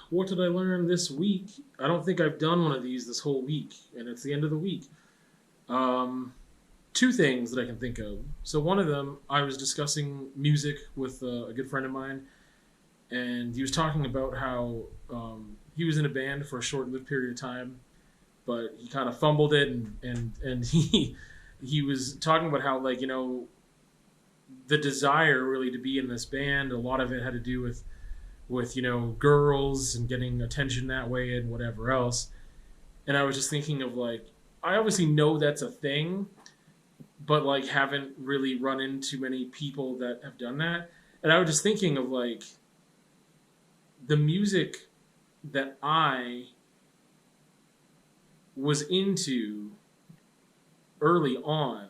what did I learn this week? I don't think I've done one of these this whole week, and it's the end of the week. Um, Two things that I can think of. So one of them, I was discussing music with a good friend of mine, and he was talking about how he was in a band for a short-lived period of time, but he kind of fumbled it, and he was talking about how, like, the desire really to be in this band, a lot of it had to do with girls and getting attention that way and whatever else. And I was just thinking of, like, I obviously know that's a thing, but, like, haven't really run into many people that have done that. And I was just thinking of, like, the music that I was into early on.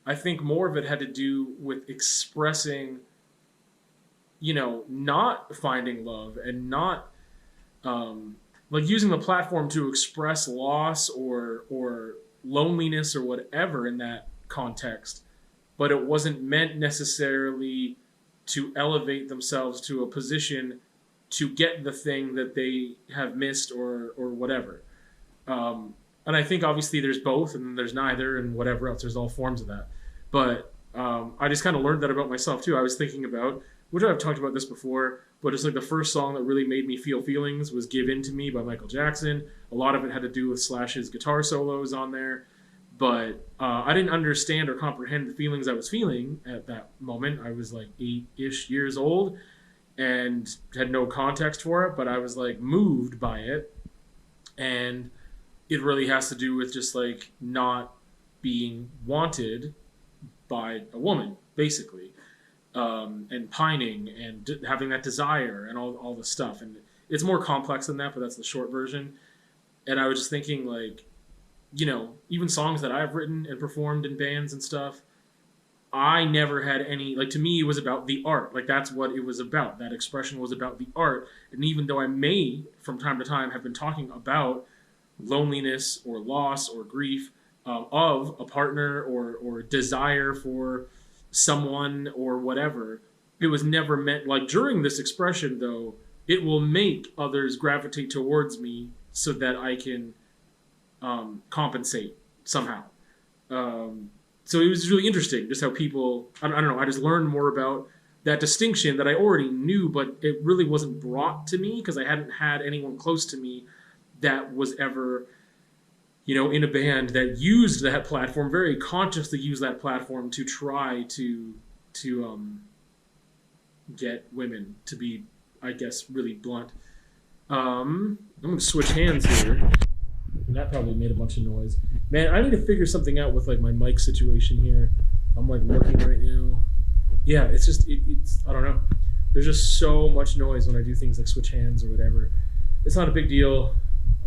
I think more of it had to do with expressing, not finding love and not like using the platform to express loss or loneliness or whatever in that context, but it wasn't meant necessarily to elevate themselves to a position to get the thing that they have missed or whatever. And I think obviously there's both and there's neither and whatever else. There's all forms of that. But I just kind of learned that about myself too. I was thinking about, which I've talked about this before, but it's like the first song that really made me feel feelings was Give In To Me by Michael Jackson. A lot of it had to do with Slash's guitar solos on there. But I didn't understand or comprehend the feelings I was feeling at that moment. I was like 8-ish years old and had no context for it, but I was like moved by it. And it really has to do with just like not being wanted by a woman, basically, and pining and having that desire and all the stuff. And it's more complex than that, but that's the short version. And I was just thinking, like, even songs that I've written and performed in bands and stuff, I never had any, like, to me, it was about the art. Like, that's what it was about. That expression was about the art. And even though I may, from time to time, have been talking about loneliness or loss or grief of a partner or desire for someone or whatever, it was never meant, like, during this expression, though, it will make others gravitate towards me so that I can compensate somehow. So it was really interesting just how people, I don't know, I just learned more about that distinction that I already knew, but it really wasn't brought to me because I hadn't had anyone close to me that was ever, in a band that used that platform, very consciously used that platform to try to get women, to be, I guess, really blunt. I'm going to switch hands here. That probably made a bunch of noise. Man, I need to figure something out with, like, my mic situation here. I'm, like, looking right now. Yeah, it's just, it's I don't know. There's just so much noise when I do things like switch hands or whatever. It's not a big deal.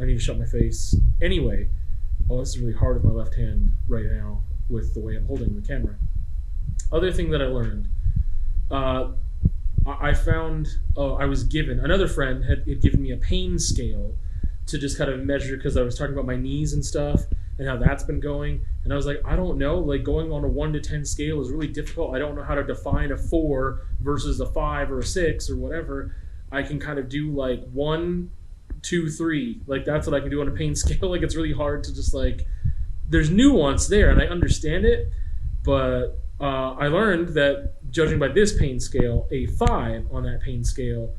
I need to shut my face. Anyway, this is really hard with my left hand right now with the way I'm holding the camera. Other thing that I learned, I found, I was given, another friend had given me a pain scale to just kind of measure, because I was talking about my knees and stuff and how that's been going. And I was like, I don't know, like, going on a 1 to 10 scale is really difficult. I don't know how to define a 4 versus a 5 or a 6 or whatever. I can kind of do like 1, 2, 3. Like, that's what I can do on a pain scale. Like, it's really hard to just, like, there's nuance there and I understand it. But I learned that judging by this pain scale, a 5 on that pain scale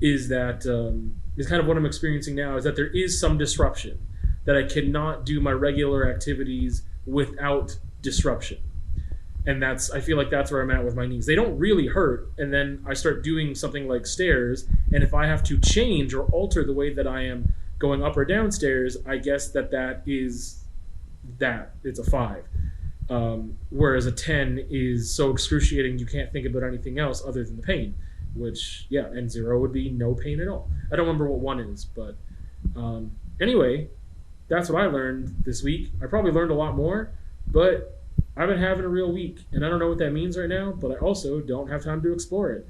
is that, is kind of what I'm experiencing now, is that there is some disruption, that I cannot do my regular activities without disruption. And I feel like that's where I'm at with my knees. They don't really hurt, and then I start doing something like stairs, and if I have to change or alter the way that I am going up or down stairs, I guess that is that. It's a 5. Whereas a 10 is so excruciating you can't think about anything else other than the pain. Which, yeah, and 0 would be no pain at all. I don't remember what 1 is, but anyway, that's what I learned this week. I probably learned a lot more, but I've been having a real week, and I don't know what that means right now, but I also don't have time to explore it.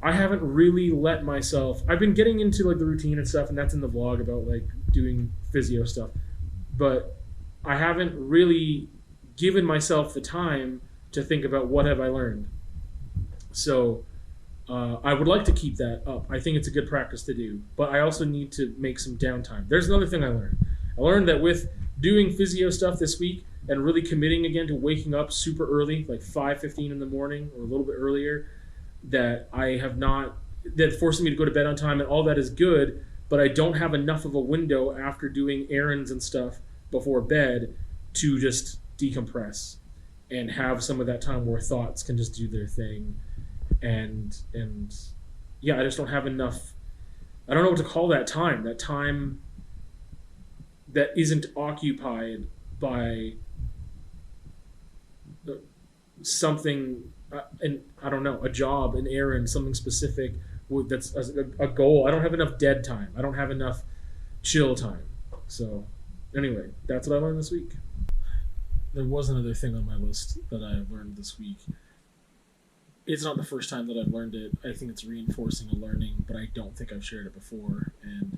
I haven't really let myself, I've been getting into, like, the routine and stuff, and that's in the vlog about, like, doing physio stuff, but I haven't really given myself the time to think about what have I learned. So I would like to keep that up. I think it's a good practice to do, but I also need to make some downtime. There's another thing I learned. I learned that with doing physio stuff this week and really committing again to waking up super early, like 5:15 in the morning or a little bit earlier, that I have not, that forcing me to go to bed on time, and all that is good, but I don't have enough of a window after doing errands and stuff before bed to just decompress and have some of that time where thoughts can just do their thing. And yeah, I just don't have enough. I don't know what to call that time. That time that isn't occupied by something, and I don't know, a job, an errand, something specific that's a goal. I don't have enough dead time. I don't have enough chill time. So anyway, that's what I learned this week. There was another thing on my list that I learned this week. It's not the first time that I've learned it. I think it's reinforcing a learning, but I don't think I've shared it before. And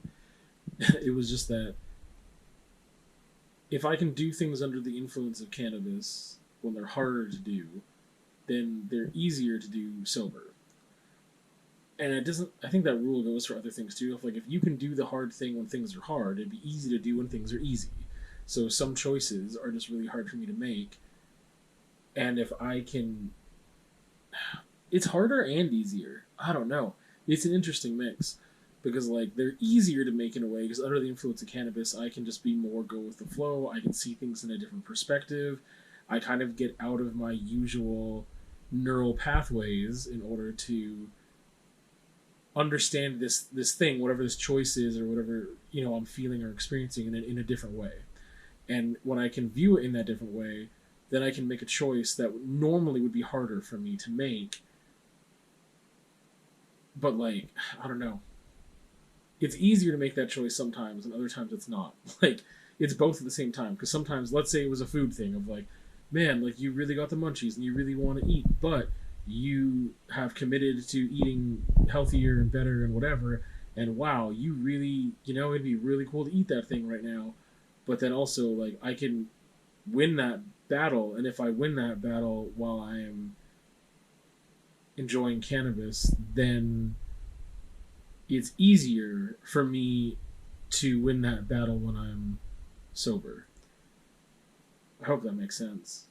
it was just that if I can do things under the influence of cannabis when they're harder to do, then they're easier to do sober. And it doesn't. I think that rule goes for other things too. If you can do the hard thing when things are hard, it'd be easy to do when things are easy. So some choices are just really hard for me to make. And if I can, it's harder and easier. I don't know. It's an interesting mix because they're easier to make in a way because under the influence of cannabis, I can just be more go with the flow. I can see things in a different perspective. I kind of get out of my usual neural pathways in order to understand this thing, whatever this choice is or whatever I'm feeling or experiencing in a different way. And when I can view it in that different way, then I can make a choice that normally would be harder for me to make. But I don't know. It's easier to make that choice sometimes, and other times it's not. It's both at the same time. Because sometimes, let's say it was a food thing of man, you really got the munchies and you really want to eat, but you have committed to eating healthier and better and whatever, and wow, you really, it'd be really cool to eat that thing right now. But then also, I can win that battle, and if I win that battle while I am enjoying cannabis, then it's easier for me to win that battle when I'm sober. I hope that makes sense.